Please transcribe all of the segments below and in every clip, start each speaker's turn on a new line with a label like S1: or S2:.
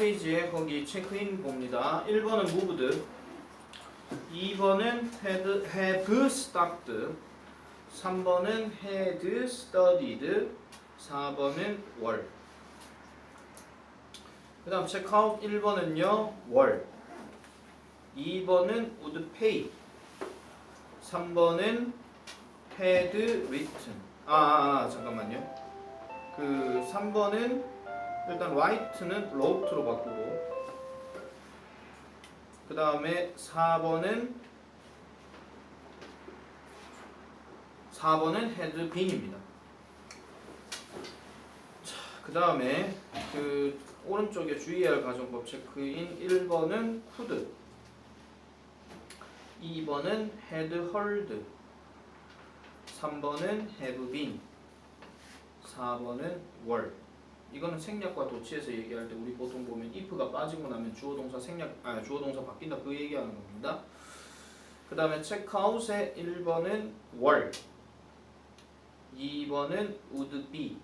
S1: 페이지에 거기 체크인 봅니다. 1번은 moved, 2번은 have stopped, 3번은 had studied, 4번은 were. 그 다음 checkout 1번은요 were, 2번은 would pay, 3번은 had written. 잠깐만요. 그 3번은 일단 write는 wrote로 바꾸고, 그 다음에 4번은 had been입니다. 자, 그 다음에 그 오른쪽에 주의할 가정법 체크인 1번은 could, 2번은 had heard, 3번은 have been, 4번은 were. 이거는 생략과 도치에서 얘기할 때 우리 보통 보면 if가 빠지고 나면 주어 동사 주어 동사 바뀐다 그 얘기하는 겁니다. 그 다음에 checkout의 1번은 were, 2번은 would be.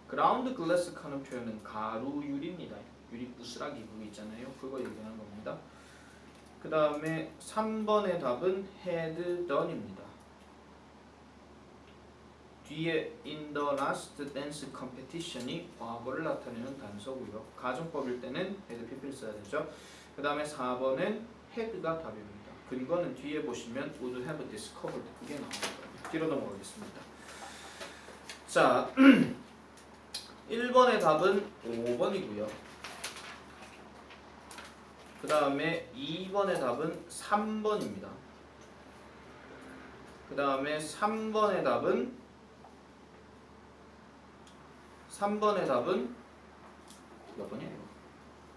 S1: ground glass 하는 표현은 가루 유리입니다. 유리 부스라기 그거 있잖아요. 그거 얘기하는 겁니다. 그 다음에 3번의 답은 had done입니다. 뒤에 in the last dance competition이 과거를 나타내는 단서고요. 가정법일 때는 had people 써야 되죠. 그 다음에 4번은 had가 답입니다. 근거는 뒤에 보시면 would have discovered 그게 나옵니다. 뒤로 넘어가겠습니다. 자, 1번의 답은 5번이고요. 그 다음에 2번의 답은 3번입니다. 그 다음에 3번의 답은 몇 번이에요?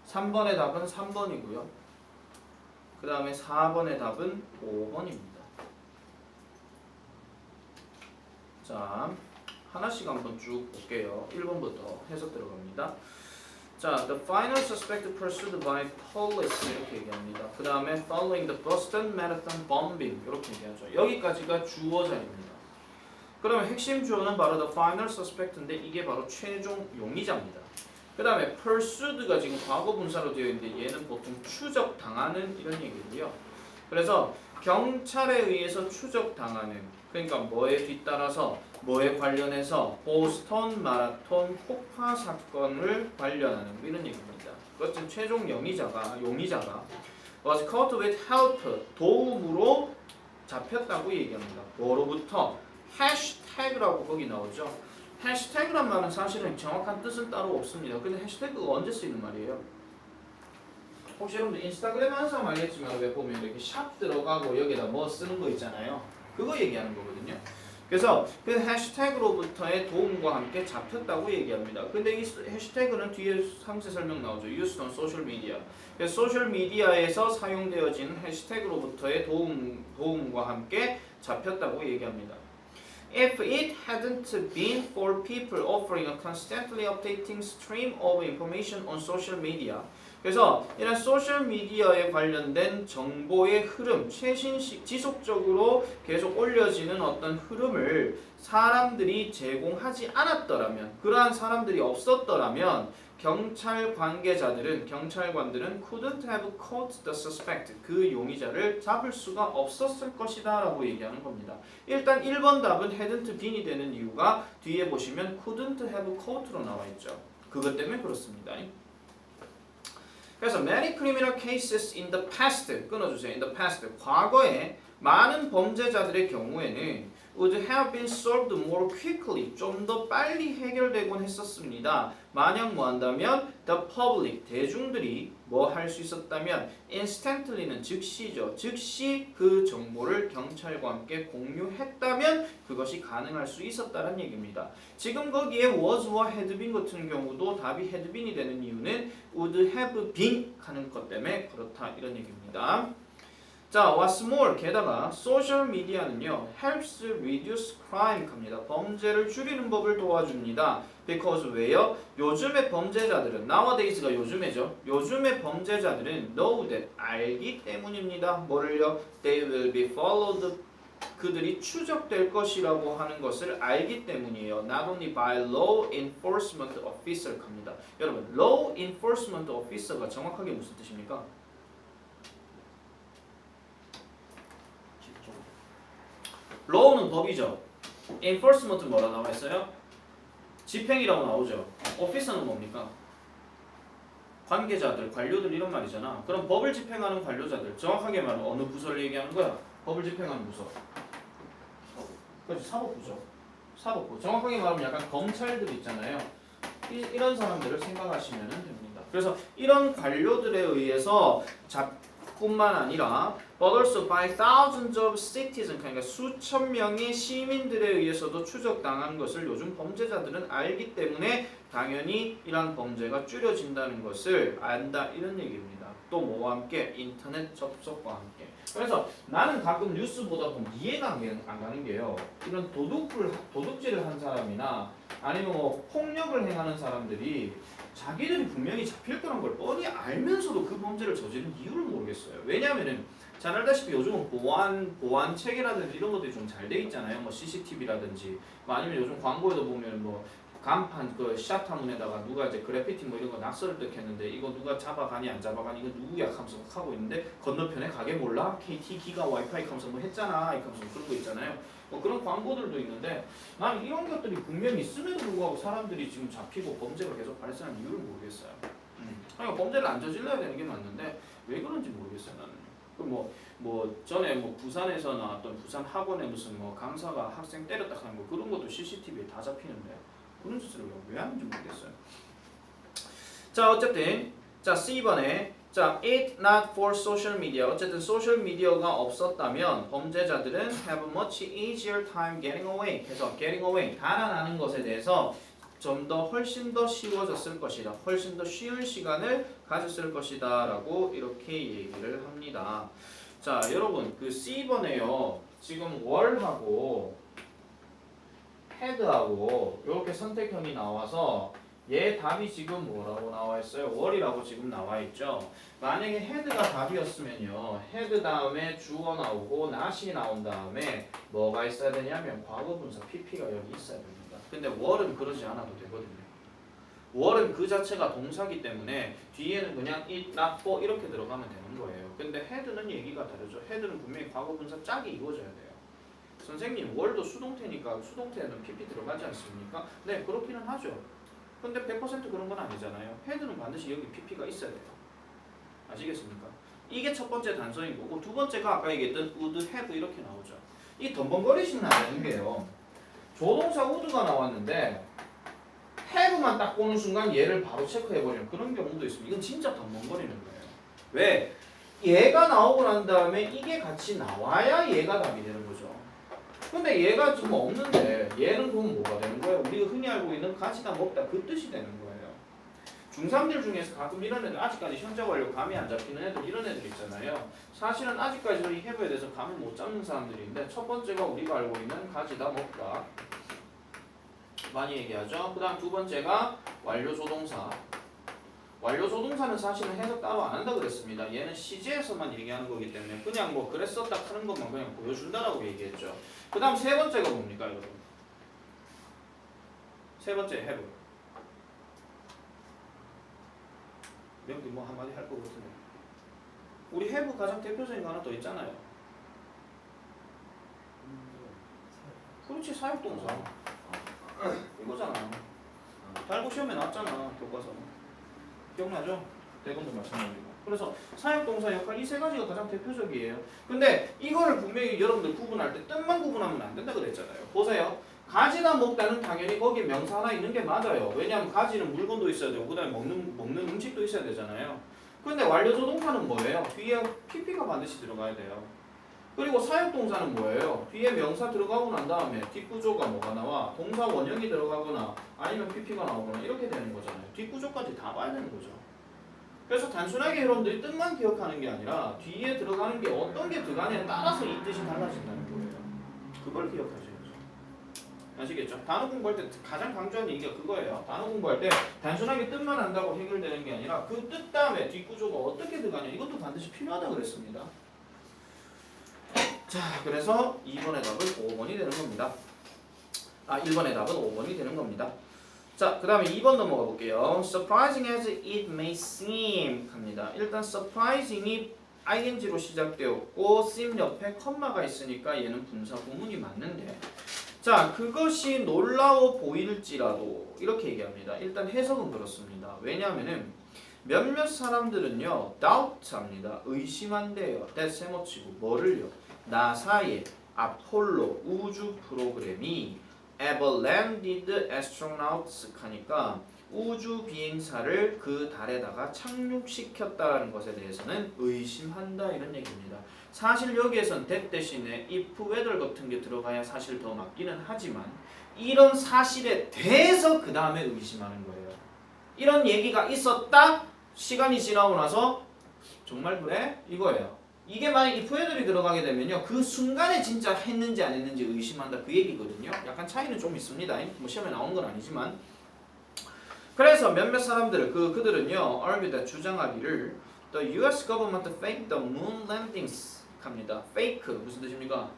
S1: 3번의 답은 3번이고요. 그 다음에 4번의 답은 5번입니다. 자, 하나씩 한번 쭉 볼게요. 1번부터 해석 들어갑니다. 자, the final suspect pursued by police 이렇게 얘기합니다. 그 다음에 following the Boston Marathon bombing 이렇게 얘기하죠. 여기까지가 주어자입니다. 그러면 핵심 주어는 바로 the final suspect인데 이게 바로 최종 용의자입니다. 그 다음에 pursued가 지금 과거 분사로 되어 있는데 얘는 보통 추적당하는 이런 얘기고요. 그래서 경찰에 의해서 추적당하는, 그러니까 뭐에 뒤따라서 뭐에 관련해서 보스턴 마라톤 폭파 사건을 관련하는 이런 얘기입니다. 그것은 최종 용의자가 was caught with help 도움으로 잡혔다고 얘기합니다. 뭐로부터? 해시태그라고 거기 나오죠. 해시태그란 말은 사실은 정확한 뜻은 따로 없습니다. 근데 해시태그가 언제 쓰이는 말이에요? 혹시 여러분들 인스타그램 하는 사람 알겠지만 왜 보면 이렇게 샵 들어가고 여기다 뭐 쓰는 거 있잖아요. 그거 얘기하는 거거든요. 그래서 그 해시태그로부터의 도움과 함께 잡혔다고 얘기합니다. 근데 이 해시태그는 뒤에 상세 설명 나오죠. Used on social media. 그래서 소셜 미디어에서 사용되어지는 해시태그로부터의 도움과 함께 잡혔다고 얘기합니다. If it hadn't been for people offering a constantly updating stream of information on social media, 그래서 이런 소셜 미디어에 관련된 정보의 흐름, 최신식 지속적으로 계속 올려지는 어떤 흐름을 사람들이 제공하지 않았더라면, 그러한 사람들이 없었더라면 경찰관들은 couldn't have caught the suspect, 그 용의자를 잡을 수가 없었을 것이다 라고 얘기하는 겁니다. 일단 1번 답은 hadn't been이 되는 이유가 뒤에 보시면 couldn't have caught로 나와 있죠. 그것 때문에 그렇습니다. 그래서 many criminal cases in the past, 끊어주세요. in the past, 과거에 많은 범죄자들의 경우에는 would have been solved more quickly, 좀 더 빨리 해결되곤 했었습니다. 만약 뭐 한다면 the public, 대중들이 뭐 할 수 있었다면 instantly는 즉시죠. 즉시 그 정보를 경찰과 함께 공유했다면 그것이 가능할 수 있었다는 얘기입니다. 지금 거기에 was와 had been 같은 경우도 답이 had been이 되는 이유는 would have been 하는 것 때문에 그렇다 이런 얘기입니다. 자, what's more, 게다가 소셜 미디어는요 helps reduce crime 합니다. 범죄를 줄이는 법을 도와줍니다. Because 왜요? 요즘의 범죄자들은, nowadays가 요즘에죠. 요즘의 범죄자들은 know that, 알기 때문입니다. 뭐를요? They will be followed 그들이 추적될 것이라고 하는 것을 알기 때문이에요. Not only by law enforcement officer 갑니다. 여러분, law enforcement officer가 정확하게 무슨 뜻입니까? law는 법이죠. enforcement은 뭐라 나와 있어요? 집행이라고 나오죠. officer는 뭡니까? 관계자들, 관료들 이런 말이잖아. 그럼 법을 집행하는 관료자들, 정확하게 말하면 어느 부서를 얘기하는 거야? 법을 집행하는 부서. 그렇지, 사법부죠. 사법부. 정확하게 말하면 약간 검찰들 있잖아요. 이런 사람들을 생각하시면 됩니다. 그래서 이런 관료들에 의해서 뿐만 아니라 but also by thousands of citizens, 그러니까 수천 명의 시민들에 의해서도 추적당한 것을 요즘 범죄자들은 알기 때문에 당연히 이러한 범죄가 줄여진다는 것을 안다, 이런 얘기입니다. 또 뭐와 함께? 인터넷 접속과 함께. 그래서 나는 가끔 뉴스 보다 보면 이해가 안 가는 게요. 이런 도둑질을 한 사람이나 아니면 뭐 폭력을 행하는 사람들이 자기들이 분명히 잡힐 거란 걸 뻔히 알면서도 그 범죄를 저지른 이유를 모르겠어요. 왜냐하면은 잘 알다시피 요즘은 보안 체계라든지 이런 것들이 좀 잘 돼 있잖아요. 뭐 CCTV라든지 뭐 아니면 요즘 광고에도 보면 뭐 간판 그 샤타문에다가 누가 이제 그래피티 뭐 이런 거 낙서를 뜯겼는데 이거 누가 잡아가니 안 잡아가니 이거 누구야 하면서 하고 있는데 건너편에 가게 몰라? KT 기가 와이파이 하면서 뭐 했잖아 이러면서 그런 거 있잖아요. 뭐 그런 광고들도 있는데 나는 이런 것들이 분명히 있음에도 불구하고 사람들이 지금 잡히고 범죄가 계속 발생하는 이유를 모르겠어요. 그러니까 범죄를 안 저질러야 되는 게 맞는데 왜 그런지 모르겠어요 나는. 뭐 전에 뭐 부산에서 나왔던 부산 학원에 무슨 뭐 강사가 학생 때렸다 하는 거 그런 것도 CCTV에 다 잡히는데 그런 짓을 왜 하는지 모르겠어요. 자 어쨌든 자 C번에 자 it not for social media 어쨌든 소셜 미디어가 없었다면 범죄자들은 have a much easier time getting away. 그래서 getting away 달아나는 것에 대해서 좀 더 훨씬 더 쉬워졌을 것이다. 훨씬 더 쉬운 시간을 가졌을 것이다 라고 이렇게 얘기를 합니다. 자 여러분 그 C번에요 지금 월하고 헤드하고 이렇게 선택형이 나와서 얘 답이 지금 뭐라고 나와 있어요? 월이라고 지금 나와 있죠. 만약에 헤드가 답이었으면요 헤드 다음에 주어 나오고 not이 나온 다음에 뭐가 있어야 되냐면 과거분사 PP가 여기 있어야 됩니다. 근데 월은 그러지 않아도 되거든요. 월은 그 자체가 동사기 때문에 뒤에는 그냥 it, not for 이렇게 들어가면 되는 거예요. 근데 헤드는 얘기가 다르죠. 헤드는 분명히 과거분사 짝이 이루어져야 돼요. 선생님 월도 수동태니까 수동태에는 PP 들어가지 않습니까? 네 그렇기는 하죠. 근데 100% 그런 건 아니잖아요. 헤드는 반드시 여기 PP가 있어야 돼요. 아시겠습니까? 이게 첫 번째 단서인 거고 두 번째가 아까 얘기했던 would, have 이렇게 나오죠. 이 덤벙거리시면 안 되는 게요. 조동사 would가 나왔는데 have만 딱 보는 순간 얘를 바로 체크해버리는 그런 경우도 있습니다. 이건 진짜 덤벙거리는 거예요. 왜? 얘가 나오고 난 다음에 이게 같이 나와야 얘가 답이 되는 거죠. 근데 얘가 지금 없는데 얘는 그럼 뭐가 되는 거예요? 우리가 흔히 알고 있는 가지다 먹다 그 뜻이 되는 거예요. 중3들 중에서 가끔 이런 애들 아직까지 현재 완료 감이 안 잡히는 애들 이런 애들 있잖아요. 사실은 아직까지도 이 해부에 대해서 감을 못 잡는 사람들인데 첫 번째가 우리가 알고 있는 가지다 먹다 많이 얘기하죠. 그 다음 두 번째가 완료조동사. 완료조동사는 사실은 해석 따로 안 한다 그랬습니다. 얘는 시제에서만 얘기하는 거기 때문에 그냥 뭐 그랬었다 하는 것만 그냥 보여준다라고 얘기했죠. 그 다음 세 번째가 뭡니까 여러분? 세 번째 have. 명디 뭐 한마디 할 거 같은데. 우리 have 가장 대표적인 거 하나 더 있잖아요. 그렇지 사역동사. 이거잖아. 달고 시험에 나왔잖아 교과서. 기억나죠? 대본도 마찬가지고. 그래서 사역동사 역할 이 세 가지가 가장 대표적이에요. 근데 이거를 분명히 여러분들 구분할 때 뜻만 구분하면 안 된다 그랬잖아요. 보세요. 가지다 먹다는 당연히 거기에 명사 하나 있는 게 맞아요. 왜냐하면 가지는 물건도 있어야 되고 그 다음에 먹는 음식도 있어야 되잖아요. 근데 완료조동사는 뭐예요? 뒤에 PP가 반드시 들어가야 돼요. 그리고 사역동사는 뭐예요? 뒤에 명사 들어가고 난 다음에 뒷구조가 뭐가 나와? 동사 원형이 들어가거나 아니면 PP가 나오거나 이렇게 되는 거잖아요. 뒷구조까지 다 봐야 되는 거죠. 그래서 단순하게 여러분들이 뜻만 기억하는 게 아니라 뒤에 들어가는 게 어떤 게 들어가냐에 따라서 이 뜻이 달라진다는 거예요. 그걸 기억하셔야죠. 아시겠죠? 단어 공부할 때 가장 강조하는 얘기가 그거예요. 단어 공부할 때 단순하게 뜻만 안다고 해결되는 게 아니라 그 뜻 다음에 뒷구조가 어떻게 들어가냐 이것도 반드시 필요하다고 그랬습니다. 자, 그래서 2번의 답은 5번이 되는 겁니다. 1번의 답은 5번이 되는 겁니다. 자, 그 다음에 2번 넘어가 볼게요. Surprising as it may seem 합니다. 일단 surprising이 ing로 시작되었고 seem 옆에 컴마가 있으니까 얘는 분사 구문이 맞는데, 자, 그것이 놀라워 보일지라도 이렇게 얘기합니다. 일단 해석은 그렇습니다. 왜냐하면은 몇몇 사람들은요 doubt 합니다. 의심한대요. that 세모치고 뭐를요? 나사의 아폴로 우주 프로그램이 ever landed astronauts 하니까 우주 비행사를 그 달에다가 착륙시켰다는 것에 대해서는 의심한다 이런 얘기입니다. 사실 여기에선 that 대신에 if, whether 같은 게 들어가야 사실 더 맞기는 하지만 이런 사실에 대해서 그 다음에 의심하는 거예요. 이런 얘기가 있었다. 시간이 지나고 나서 정말 그래? 이거예요. 이게 만약 if, whether이 들어가게 되면요 그 순간에 진짜 했는지 안 했는지 의심한다 그 얘기거든요. 약간 차이는 좀 있습니다. 뭐 시험에 나오는 건 아니지만. 그래서 몇몇 사람들 그들은요 argued 주장하기를 the U.S. government faked the moon landings 합니다. fake 무슨 뜻입니까?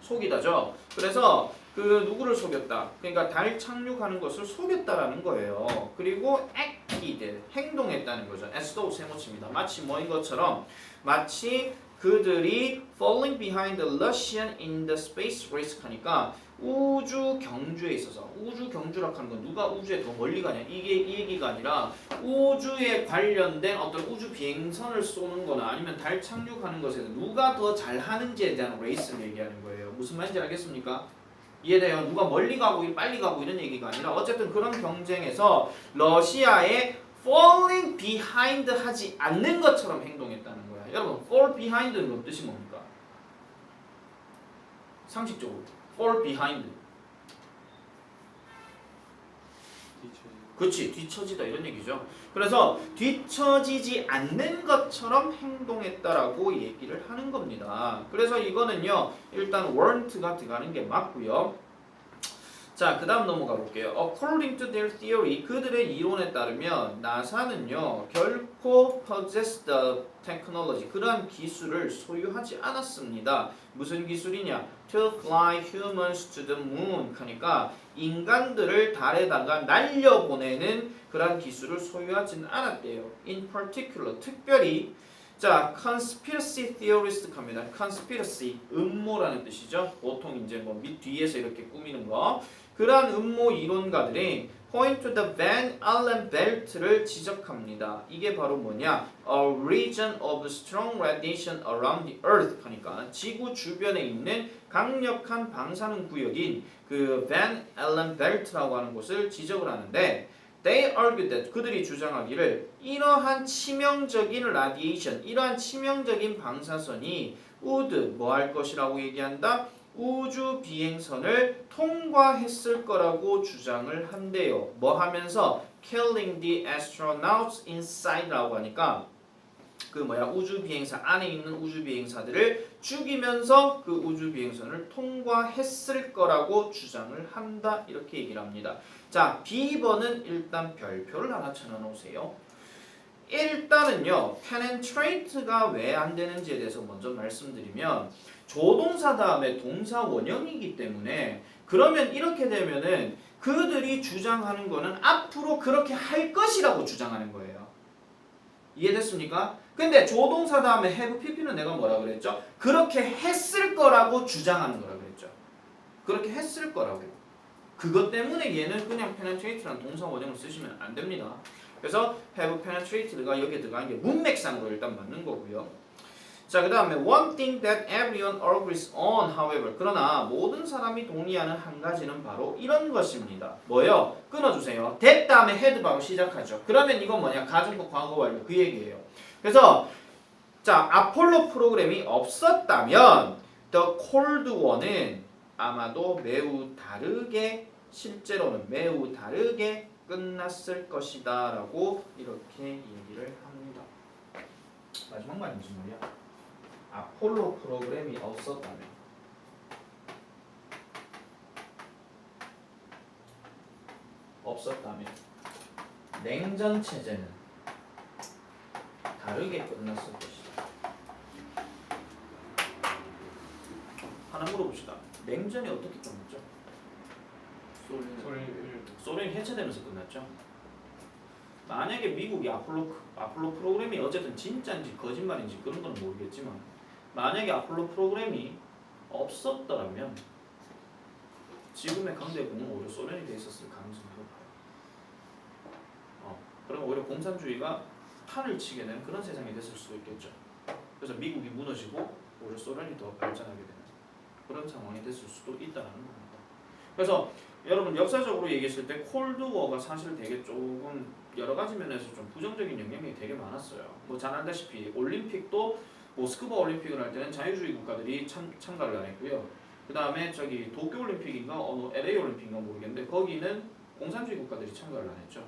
S1: 속이다죠. 그래서 그 누구를 속였다. 그러니까 달 착륙하는 것을 속였다라는 거예요. 그리고 acted 행동했다는 거죠. as though 세모치입니다. 마치 뭐인 것처럼 마치 그들이 falling behind the Russian in the space race 하니까 우주 경주에 있어서 우주 경주라고 하는 건 누가 우주에 더 멀리 가냐 이게 이 얘기가 아니라 우주에 관련된 어떤 우주 비행선을 쏘는 거나 아니면 달 착륙하는 것에서 누가 더 잘하는지에 대한 레이스를 얘기하는 거예요. 무슨 말인지 알겠습니까? 이해돼요? 누가 멀리 가고 빨리 가고 이런 얘기가 아니라 어쨌든 그런 경쟁에서 러시아에 falling behind 하지 않는 것처럼 행동했다는 거야. 여러분 fall behind는 뜻이 뭡니까? 상식적으로 fall behind. 그렇지, 뒤처지다 이런 얘기죠. 그래서 뒤처지지 않는 것처럼 행동했다라고 얘기를 하는 겁니다. 그래서 이거는요 일단 warrant가 들어가는 게 맞고요. 자, 그 다음 넘어가 볼게요. According to their theory, 그들의 이론에 따르면 나사는요 결코 possess the technology, 그러한 기술을 소유하지 않았습니다. 무슨 기술이냐? To fly humans to the moon 하니까 인간들을 달에다가 날려보내는 그러한 기술을 소유하지는 않았대요. In particular, 특별히 자, conspiracy theorist 합니다. conspiracy, 음모라는 뜻이죠. 보통 이제 뭐 밑 뒤에서 이렇게 꾸미는 거. 그러한 음모 이론가들이 point to the Van Allen belt를 지적합니다. 이게 바로 뭐냐? A region of strong radiation around the Earth 하니까 지구 주변에 있는 강력한 방사능 구역인 그 Van Allen belt라고 하는 곳을 지적을 하는데 They argued that 그들이 주장하기를 이러한 치명적인 radiation, 이러한 치명적인 방사선이 would 뭐 할 것이라고 얘기한다? 우주 비행선을 통과했을 거라고 주장을 한대요. 뭐 하면서 killing the astronauts inside라고 하니까 그 우주 비행사 안에 있는 우주 비행사들을 죽이면서 그 우주 비행선을 통과했을 거라고 주장을 한다 이렇게 얘기를 합니다. 자, B번은 일단 별표를 하나 쳐놓으세요. 일단은요 penetrate가 왜 안 되는지에 대해서 먼저 말씀드리면 조동사 다음에 동사 원형이기 때문에 그러면 이렇게 되면은 그들이 주장하는 거는 앞으로 그렇게 할 것이라고 주장하는 거예요. 이해됐습니까? 근데 조동사 다음에 have pp는 내가 뭐라 그랬죠? 그렇게 했을 거라고 주장하는 거라 그랬죠. 그렇게 했을 거라고. 그것 때문에 얘는 그냥 penetrate라는 동사 원형을 쓰시면 안 됩니다. 그래서 have penetrated가 여기에 들어가는 게 문맥상으로 일단 맞는 거고요. 자, 그 다음에 one thing that everyone agrees on, however. 그러나 모든 사람이 동의하는 한 가지는 바로 이런 것입니다. 뭐요? 끊어주세요. that 다음에 had 바로 시작하죠. 그러면 이건 뭐냐? 가정법 과거 완료 그 얘기예요. 그래서 자, 아폴로 프로그램이 없었다면 the cold war는 아마도 매우 다르게 실제로는 매우 다르게 끝났을 것이다 라고 이렇게 얘기를 합니다. 마지막 말이 무슨 말이야? 아폴로 프로그램이 없었다면 냉전 체제는 다르게 끝났을 것이다. 하나 물어봅시다. 냉전이 어떻게 끝났죠? 소련이 해체되면서 끝났죠. 만약에 미국이 아폴로 프로그램이 어쨌든 진짜인지 거짓말인지 그런 건 모르겠지만 만약에 아폴로 프로그램이 없었더라면 지금의 강대국은 오히려 소련이 돼 있었을 가능성이 높아요. 그럼 오히려 공산주의가 판을 치게 되는 그런 세상이 됐을 수도 있겠죠. 그래서 미국이 무너지고 오히려 소련이 더 발전하게 되는 그런 상황이 됐을 수도 있다는 겁니다. 그래서 여러분 역사적으로 얘기했을 때 콜드워가 사실 되게 조금 여러 가지 면에서 좀 부정적인 영향이 되게 많았어요. 뭐 잘 알다시피 올림픽도 모스크바 올림픽을 할 때는 자유주의 국가들이 참가를 안 했고요. 그 다음에 저기 도쿄 올림픽인가 LA 올림픽인가 모르겠는데 거기는 공산주의 국가들이 참가를 안 했죠.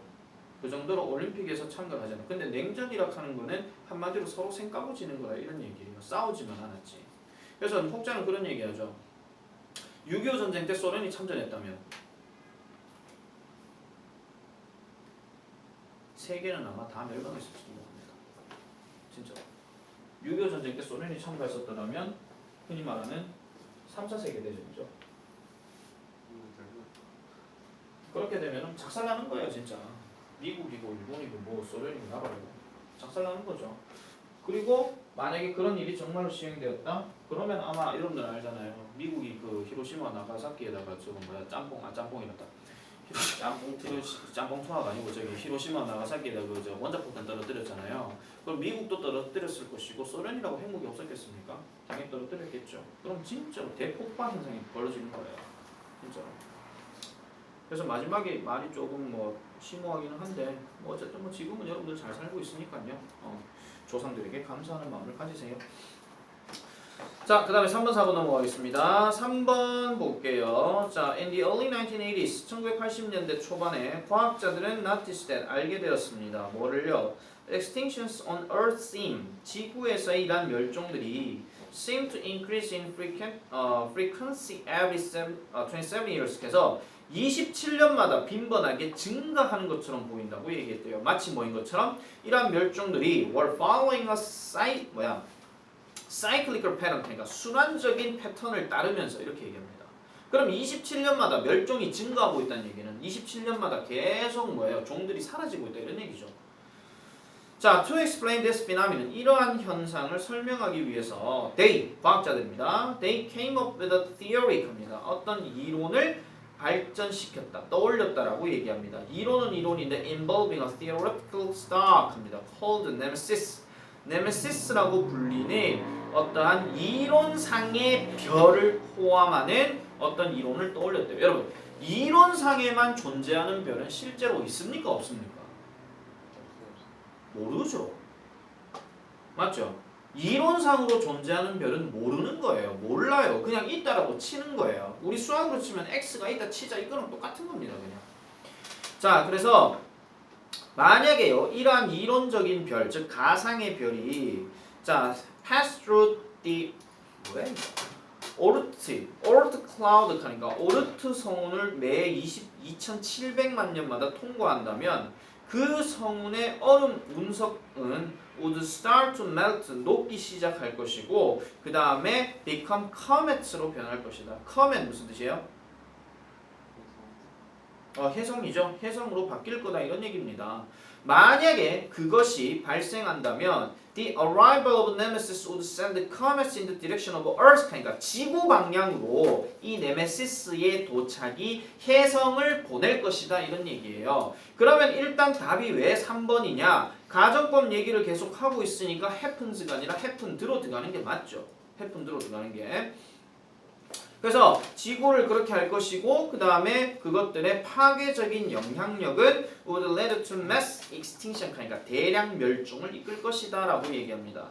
S1: 그 정도로 올림픽에서 참가를 하잖아요. 근데 냉전이라고 하는 거는 한마디로 서로 생까부지는 거다 이런 얘기예요. 싸우지만 않았지. 그래서 혹자는 그런 얘기하죠. 6.25 전쟁 때 소련이 참전했다면 세계는 아마 다 멸망했을지도 모릅니다. 진짜. 6.25 전쟁 때 소련이 참가했었더라면 흔히 말하는 3차 세계대전이죠. 그렇게 되면 작살나는 거예요 진짜. 미국이고 일본이고 뭐 소련이고 나라고 작살나는 거죠. 그리고 만약에 그런 일이 정말로 시행되었다? 그러면 아마 여러분들 알잖아요. 미국이 그 히로시마 나가사키에다가 저거 뭐야 짬뽕이랬다. 짬뽕 투하가 아니고 저기 히로시마 나가사키에다 그 저 원자폭탄 떨어뜨렸잖아요. 그럼 미국도 떨어뜨렸을 것이고 소련이라고 핵무기 없었겠습니까? 당연히 떨어뜨렸겠죠. 그럼 진짜로 대폭발 현상이 벌어지는 거예요. 진짜로. 그래서 마지막에 말이 조금 뭐 심오하기는 한데 뭐 어쨌든 뭐 지금은 여러분들 잘 살고 있으니까요. 조상들에게 감사하는 마음을 가지세요. 자, 그 다음에 3번, 4번 넘어가겠습니다. 3번 볼게요. 자, in the early 1980s, 1980년대 초반에 과학자들은 noticed that, 알게 되었습니다. 뭐를요? Extinctions on Earth seem, 지구에서의 이러한 멸종들이 seem to increase in frequency every 27 years. 그래서 27년마다 빈번하게 증가하는 것처럼 보인다고 얘기했대요. 마치 뭐인 것처럼 이러한 멸종들이 were following a cyclical pattern, 그러니까 순환적인 패턴을 따르면서 이렇게 얘기합니다. 그럼 27년마다 멸종이 증가하고 있다는 얘기는 27년마다 계속 뭐예요? 종들이 사라지고 있다 이런 얘기죠. 자, to explain this phenomenon, 이러한 현상을 설명하기 위해서 과학자들입니다. They came up with a theory 합니다. 어떤 이론을 발전시켰다, 떠올렸다라고 얘기합니다. 이론은 이론인데 involving a theoretical stock 합니다. called nemesis. 네메시스라고 불리는 어떠한 이론상의 별을 포함하는 어떤 이론을 떠올렸대요. 여러분, 이론상에만 존재하는 별은 실제로 있습니까? 없습니까? 모르죠. 맞죠? 이론상으로 존재하는 별은 모르는 거예요. 몰라요. 그냥 있다라고 치는 거예요. 우리 수학으로 치면 x가 있다 치자 이거랑 똑같은 겁니다. 그냥. 자, 그래서 만약에요, 이러한 이론적인 별, 즉 가상의 별이 자 pass through the 오르트 클라우드 하니까 오르트 성운을 매 2700만 년마다 통과한다면 그 성운의 얼음 운석은 would start to melt, 녹기 시작할 것이고 그 다음에 become comets로 변할 것이다. comet 무슨 뜻이에요? 혜성이죠. 혜성으로 바뀔 거다 이런 얘기입니다. 만약에 그것이 발생한다면 the arrival of nemesis would send the comets in the direction of Earth. 그러니까 지구 방향으로 이 네메시스의 도착이 혜성을 보낼 것이다 이런 얘기예요. 그러면 일단 답이 왜 3번이냐? 가정법 얘기를 계속 하고 있으니까 happens가 아니라 happened로 들어가는 게 맞죠. happened로 들어가는 게. 그래서 지구를 그렇게 할 것이고 그 다음에 그것들의 파괴적인 영향력은 would lead to mass extinction, 그러니까 대량 멸종을 이끌 것이다 라고 얘기합니다.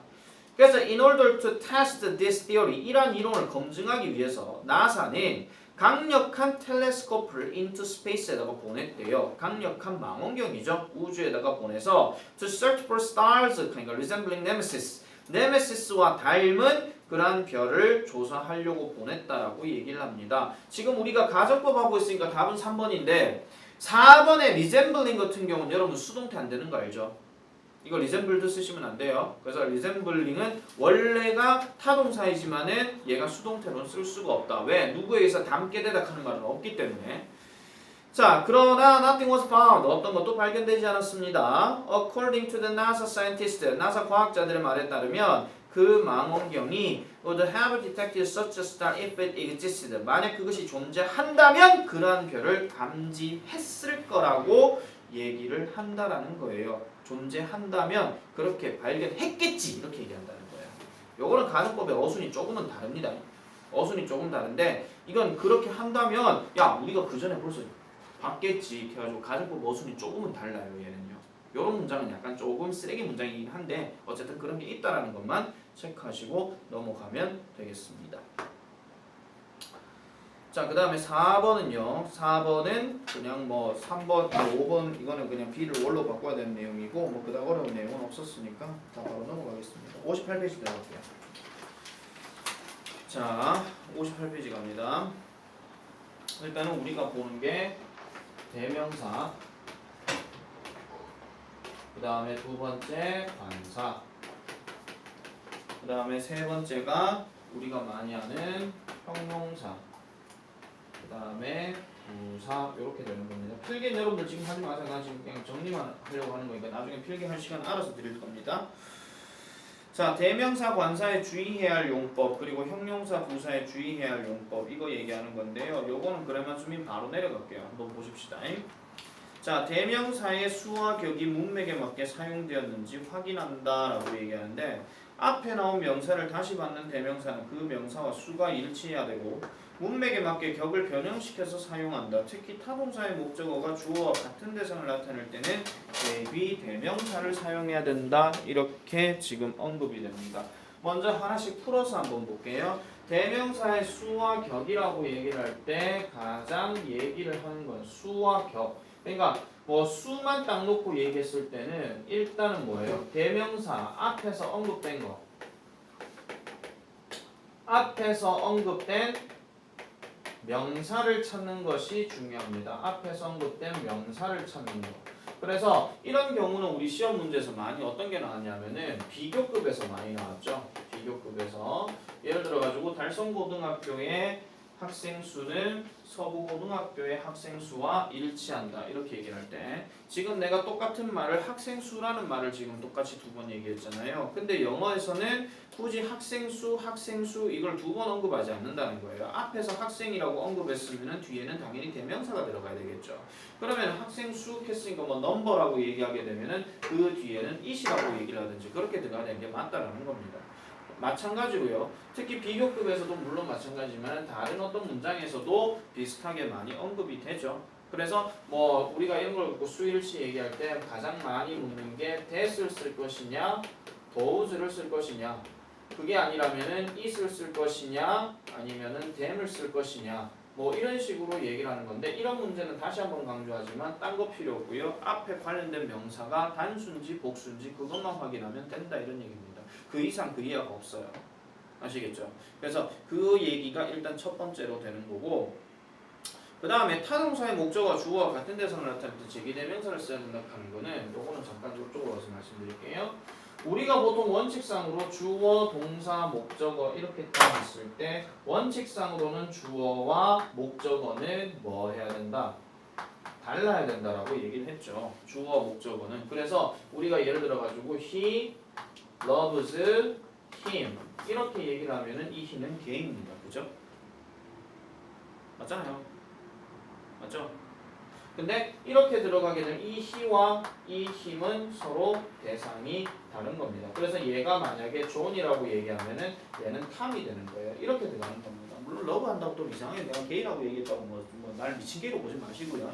S1: 그래서 in order to test this theory, 이러한 이론을 검증하기 위해서 나사는 강력한 텔레스코프를 into space에다가 보냈대요. 강력한 망원경이죠. 우주에다가 보내서 to search for stars, 그러니까 resembling nemesis, 네메시스와 닮은 그러한 별을 조사하려고 보냈다라고 얘기를 합니다. 지금 우리가 가정법 하고 있으니까 답은 3번인데 4번의 resembling 같은 경우는 여러분 수동태 안 되는 거 알죠? 이거 resembled도 쓰시면 안 돼요. 그래서 resembling은 원래가 타동사이지만은 얘가 수동태로는 쓸 수가 없다. 왜? 누구에 의해서 닮게 되다 하는 말은 없기 때문에. 자, 그러나 nothing was found. 어떤 것도 발견되지 않았습니다. According to the NASA scientist, 나사 과학자들의 말에 따르면 그 망원경이 would have detected such a star if it existed. 만약 그것이 존재한다면 그러한 별을 감지했을 거라고 얘기를 한다라는 거예요. 존재한다면 그렇게 발견했겠지 이렇게 얘기한다는 거예요. 요거는 가정법의 어순이 조금은 다릅니다. 어순이 조금 다른데 이건 그렇게 한다면 야 우리가 그 전에 벌써 봤겠지 이렇게 해가지고 가정법 어순이 조금은 달라요. 얘는요. 요런 문장은 약간 조금 쓰레기 문장이긴 한데 어쨌든 그런 게 있다라는 것만 체크하시고 넘어가면 되겠습니다. 자, 그 다음에 4번은요. 4번은 그냥 뭐 3번, 5번 이거는 그냥 B를 원로 바꿔야 되는 내용이고 뭐 그다음 어려운 내용은 없었으니까 다 바로 넘어가겠습니다. 58페이지 들어갈게요. 자, 58페이지 갑니다. 일단은 우리가 보는 게 대명사, 그 다음에 두 번째 관사, 그 다음에 세 번째가 우리가 많이 하는 형용사, 그 다음에 부사 이렇게 되는 겁니다. 필기는 여러분들 지금 하지 마세요. 나 지금 그냥 정리만 하려고 하는 거니까 나중에 필기할 시간 알아서 드릴 겁니다. 자, 대명사 관사에 주의해야 할 용법 그리고 형용사 부사에 주의해야 할 용법 이거 얘기하는 건데요. 요거는 그래만 주면 바로 내려갈게요. 한번 보십시다. 자, 대명사의 수와 격이 문맥에 맞게 사용되었는지 확인한다라고 얘기하는데 앞에 나온 명사를 다시 받는 대명사는 그 명사와 수가 일치해야 되고 문맥에 맞게 격을 변형시켜서 사용한다. 특히 타동사의 목적어가 주어와 같은 대상을 나타낼 때는 대비 대명사를 사용해야 된다. 이렇게 지금 언급이 됩니다. 먼저 하나씩 풀어서 한번 볼게요. 대명사의 수와 격이라고 얘기를 할 때 가장 얘기를 하는 건 수와 격. 그러니까 뭐 수만 딱 놓고 얘기했을 때는 일단은 뭐예요? 대명사 앞에서 언급된 거. 앞에서 언급된 명사를 찾는 것이 중요합니다. 앞에서 언급된 명사를 찾는 거. 그래서 이런 경우는 우리 시험 문제에서 많이 어떤 게 나왔냐면은 비교급에서 많이 나왔죠. 비교급에서 예를 들어 가지고 달성고등학교의 학생 수는 서부고등학교의 학생 수와 일치한다. 이렇게 얘기를 할 때 지금 내가 똑같은 말을 학생 수라는 말을 지금 똑같이 두 번 얘기했잖아요. 근데 영어에서는 굳이 학생 수 이걸 두 번 언급하지 않는다는 거예요. 앞에서 학생이라고 언급했으면 뒤에는 당연히 대명사가 들어가야 되겠죠. 그러면 학생 수 했으니까 뭐 넘버라고 얘기하게 되면은 그 뒤에는 it이라고 얘기를 하든지 그렇게 들어가야 되는 게 맞다라는 겁니다. 마찬가지로요. 특히 비교급에서도 물론 마찬가지지만 다른 어떤 문장에서도 비슷하게 많이 언급이 되죠. 그래서 뭐 우리가 이런 걸 갖고 수일치 얘기할 때 가장 많이 묻는 게 that을 쓸 것이냐 those를 쓸 것이냐 그게 아니라면은 it을 쓸 것이냐 아니면은 them을 쓸 것이냐 뭐 이런 식으로 얘기를 하는 건데 이런 문제는 다시 한번 강조하지만 딴 거 필요 없고요. 앞에 관련된 명사가 단수인지 복수인지 그것만 확인하면 된다 이런 얘기입니다. 그 이상 그 이하가 없어요. 아시겠죠? 그래서 그 얘기가 일단 첫 번째로 되는 거고 그 다음에 타동사의 목적어가 주어와 같은 대상을 나타낼 때 제기대명사를 써야 된다 하는 거는 요거는 잠깐 이쪽으로 와서 말씀드릴게요. 우리가 보통 원칙상으로 주어, 동사, 목적어 이렇게 딱 있을 때 원칙상으로는 주어와 목적어는 뭐 해야 된다? 달라야 된다라고 얘기를 했죠. 주어, 목적어는. 그래서 우리가 예를 들어 가지고 he loves him 이렇게 얘기를 하면은 이 he는 걔입니다. 그죠? 맞잖아요. 맞죠? 근데 이렇게 들어가게 되면 이 he와 이 him은 서로 대상이 다른 겁니다. 그래서 얘가 만약에 존이라고 얘기하면은 얘는 탐이 되는 거예요. 이렇게 들어가는 겁니다. 물론 러브 한다고 또 이상하게 내가 게이라고 얘기했다고 뭐 날 미친 게이로 보지 마시고요.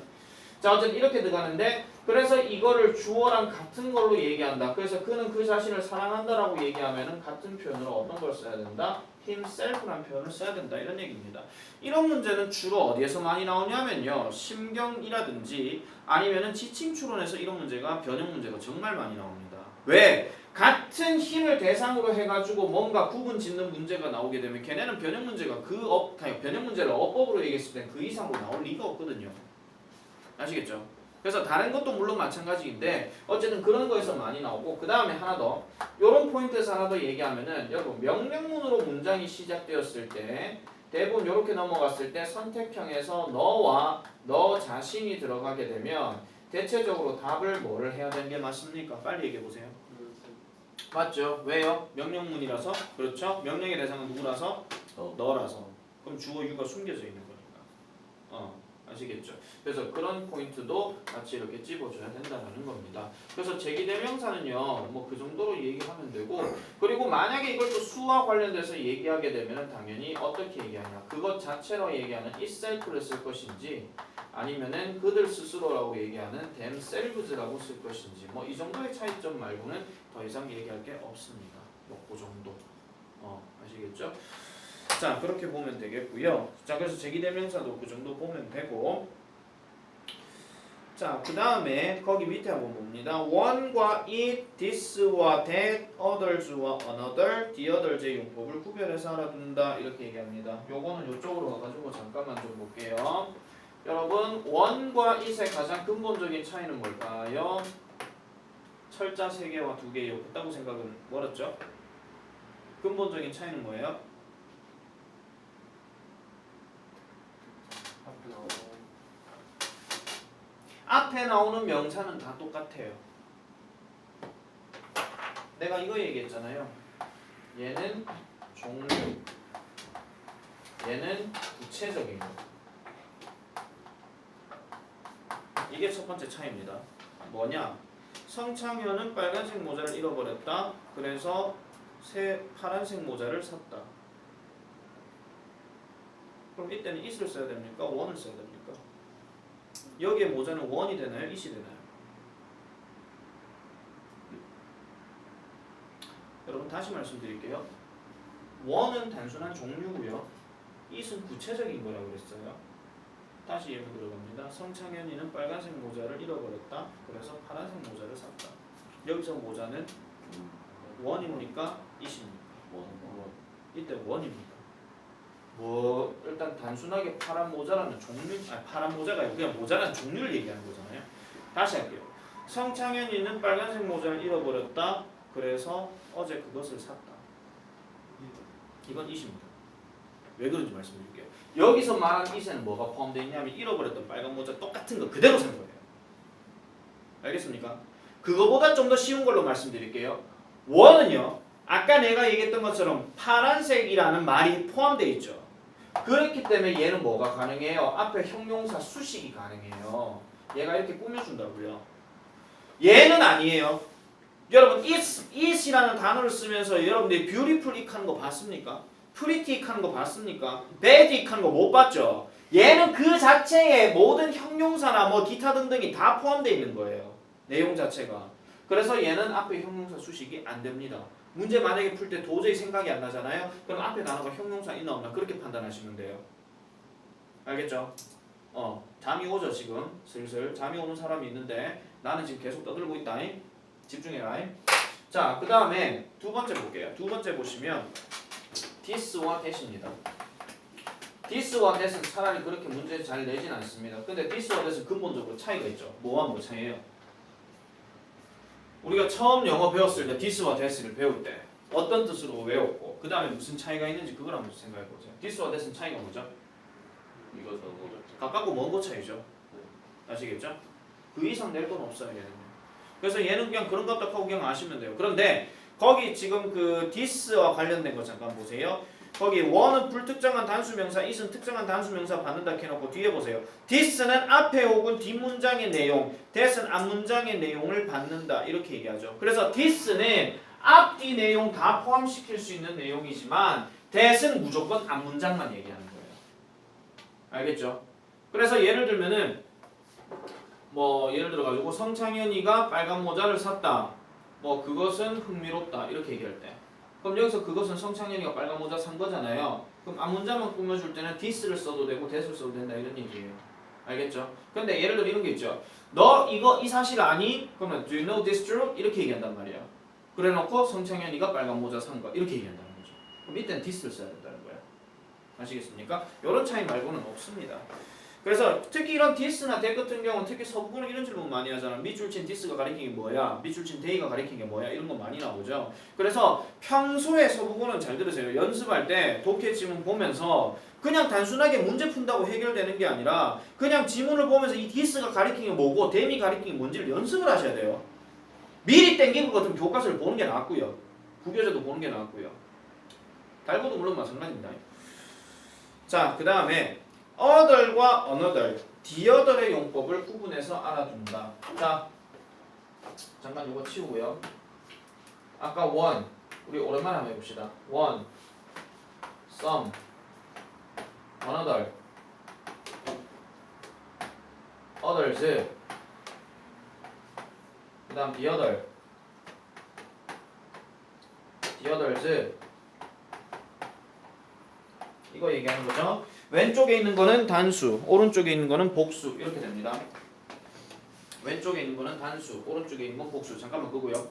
S1: 자, 어쨌든 이렇게 들어가는데 그래서 이거를 주어랑 같은 걸로 얘기한다. 그래서 그는 그 자신을 사랑한다라고 얘기하면은 같은 표현으로 어떤 걸 써야 된다? himself라는 표현을 써야 된다. 이런 얘기입니다. 이런 문제는 주로 어디에서 많이 나오냐면요. 심경이라든지 아니면은 지침 추론에서 이런 문제가 변형 문제가 정말 많이 나옵니다. 왜? 같은 힘을 대상으로 해가지고 뭔가 구분 짓는 문제가 나오게 되면 걔네는 변형 문제가 변형 문제를 어법으로 얘기했을 때 그 이상으로 나올 리가 없거든요. 아시겠죠? 그래서 다른 것도 물론 마찬가지인데 어쨌든 그런 거에서 많이 나오고 그 다음에 하나 더 요런 포인트에서 하나 더 얘기하면은 여러분 명령문으로 문장이 시작되었을 때 대부분 이렇게 넘어갔을 때 선택형에서 너와 너 자신이 들어가게 되면 대체적으로 답을 뭐를 해야 되는 게 맞습니까? 빨리 얘기해 보세요. 맞죠? 왜요? 명령문이라서 그렇죠? 명령의 대상은 누구라서? 너라서. 그럼 주어 유가 숨겨져 있는 거니까. 아시겠죠? 그래서 그런 포인트도 같이 이렇게 찝어줘야 된다는 겁니다. 그래서 제기대명사는요, 뭐 그 정도로 얘기하면 되고, 그리고 만약에 이걸 또 수와 관련돼서 얘기하게 되면 당연히 어떻게 얘기하냐? 그것 자체로 얘기하는 itself를 쓸 것인지, 아니면은 그들 스스로라고 얘기하는 themselves라고 쓸 것인지, 뭐 이 정도의 차이점 말고는 더 이상 얘기할 게 없습니다. 뭐 그 정도. 아시겠죠? 자, 그렇게 보면 되겠고요. 자, 그래서 제기대명사도 그 정도 보면 되고, 자, 그 다음에 거기 밑에 한번 봅니다. one과 it, this와 that, others와 another, the other의 용법을 구별해서 알아둔다 이렇게 얘기합니다. 요거는 요쪽으로 가가지고 잠깐만 좀 볼게요. 여러분, one과 it의 가장 근본적인 차이는 뭘까요? 철자 3개와 2개요. 그렇다고 생각은 멀었죠? 근본적인 차이는 뭐예요? 앞에 나오는 명사는 다 똑같아요. 내가 이거 얘기했잖아요. 얘는 종류, 얘는 구체적인 거. 이게 첫 번째 차이입니다. 뭐냐? 성창현은 빨간색 모자를 잃어버렸다. 그래서 파란색 모자를 샀다. 그럼 이때는 it을 써야 됩니까? one을 써야 됩니까? 여기에 모자는 one이 되나요? it이 되나요? 여러분 다시 말씀드릴게요. one은 단순한 종류고요. it은 구체적인 거라고 그랬어요. 다시 예문 들어갑니다. 성창현이는 빨간색 모자를 잃어버렸다. 그래서 파란색 모자를 샀다. 여기서 모자는 one입니까? it입니까? 이때 one입니다. 뭐 일단 단순하게 파란 모자라는 종류, 파란 모자가 아니고 그냥 모자라는 종류를 얘기하는 거잖아요. 다시 할게요. 성창현이는 빨간색 모자를 잃어버렸다. 그래서 어제 그것을 샀다. 이건 it입니다. 왜 그런지 말씀드릴게요. 여기서 말한 it에는 뭐가 포함되어 있냐면 잃어버렸던 빨간 모자 똑같은 거 그대로 산 거예요. 알겠습니까? 그거보다 좀 더 쉬운 걸로 말씀드릴게요. one은요. 아까 내가 얘기했던 것처럼 파란색이라는 말이 포함되어 있죠. 그렇기 때문에 얘는 뭐가 가능해요? 앞에 형용사 수식이 가능해요. 얘가 이렇게 꾸며준다고요. 얘는 아니에요. 여러분 it이라는 단어를 쓰면서 여러분들이 beautiful 하는 거 봤습니까? pretty 하는 거 봤습니까? bad 하는 거 못 봤죠? 얘는 그 자체에 모든 형용사나 뭐 기타 등등이 다 포함되어 있는 거예요. 내용 자체가. 그래서 얘는 앞에 형용사 수식이 안 됩니다. 문제 만약에 풀 때 도저히 생각이 안 나잖아요. 그럼 앞에 단어가 형용사 있나 없나 그렇게 판단하시면 돼요. 알겠죠? 잠이 오죠 지금. 슬슬 잠이 오는 사람이 있는데 나는 지금 계속 떠들고 있다. 집중해라. 자, 그 다음에 두 번째 볼게요. 두 번째 보시면 this와 that입니다. this와 that은 차라리 그렇게 문제 잘 내진 않습니다. 근데 this와 that은 근본적으로 차이가 있죠. 뭐와 뭐 차이예요? 우리가 처음 영어 배웠을 때 this와 that을 배울 때 어떤 뜻으로 외웠고 그 다음에 무슨 차이가 있는지 그걸 한번 생각해 보세요. this와 that은 차이가 뭐죠?
S2: 이거 저거
S1: 가깝고 먼 거 차이죠. 아시겠죠? 그 이상 낼 건 없어요 얘는. 그래서 얘는 그냥 그런 것 하고 그냥 아시면 돼요. 그런데 거기 지금 그 this와 관련된 거 잠깐 보세요. 거기 one은 불특정한 단수명사, it은 특정한 단수명사 받는다 해놓고 뒤에 보세요. this는 앞에 혹은 뒷문장의 내용, that은 앞문장의 내용을 받는다 이렇게 얘기하죠. 그래서 this는 앞뒤 내용 다 포함시킬 수 있는 내용이지만 that은 무조건 앞문장만 얘기하는 거예요. 알겠죠? 그래서 예를 들면은 뭐 예를 들어 가지고 성창현이가 빨간 모자를 샀다. 뭐 그것은 흥미롭다 이렇게 얘기할 때 그럼 여기서 그것은 성창현이가 빨간 모자 산 거잖아요. 그럼 앞문장만 꾸며줄 때는 this를 써도 되고 that을 써도 된다 이런 얘기예요. 알겠죠? 근데 예를 들어 이런 게 있죠. 너 이거 이 사실 아니? 그러면 do you know this truth? 이렇게 얘기한단 말이야. 그래 놓고 성창현이가 빨간 모자 산 거 이렇게 얘기한다는 거죠. 그럼 이때는 this를 써야 된다는 거야. 아시겠습니까? 이런 차이 말고는 없습니다. 그래서 특히 이런 this나 that 같은 경우는 특히 서부고는 이런 질문 많이 하잖아. 밑줄 친 this가 가리키는 게 뭐야? 밑줄 친 they가 가리키는 게 뭐야? 이런 거 많이 나오죠. 그래서 평소에 서부고는 잘 들으세요. 연습할 때 독해 지문 보면서 그냥 단순하게 문제 푼다고 해결되는 게 아니라 그냥 지문을 보면서 이 this가 가리키는 게 뭐고 them이 가리키는 게 뭔지를 연습을 하셔야 돼요. 미리 땡기는 것 같으면 교과서를 보는 게 낫고요. 부교재도 보는 게 낫고요. 달고도 물론 마찬가지입니다. 자, 그 다음에 other과 another, the other의 용법을 구분해서 알아둔다. 자, 잠깐 이거 치우고요. 아까 one, 우리 오랜만에 한번 해봅시다. one, some, another, others, 그 다음 the other, the others, 이거 얘기하는 거죠. 왼쪽에 있는 거는 단수, 오른쪽에 있는 거는 복수 이렇게 됩니다. 왼쪽에 있는 거는 단수, 오른쪽에 있는 건 복수. 잠깐만 끄고요.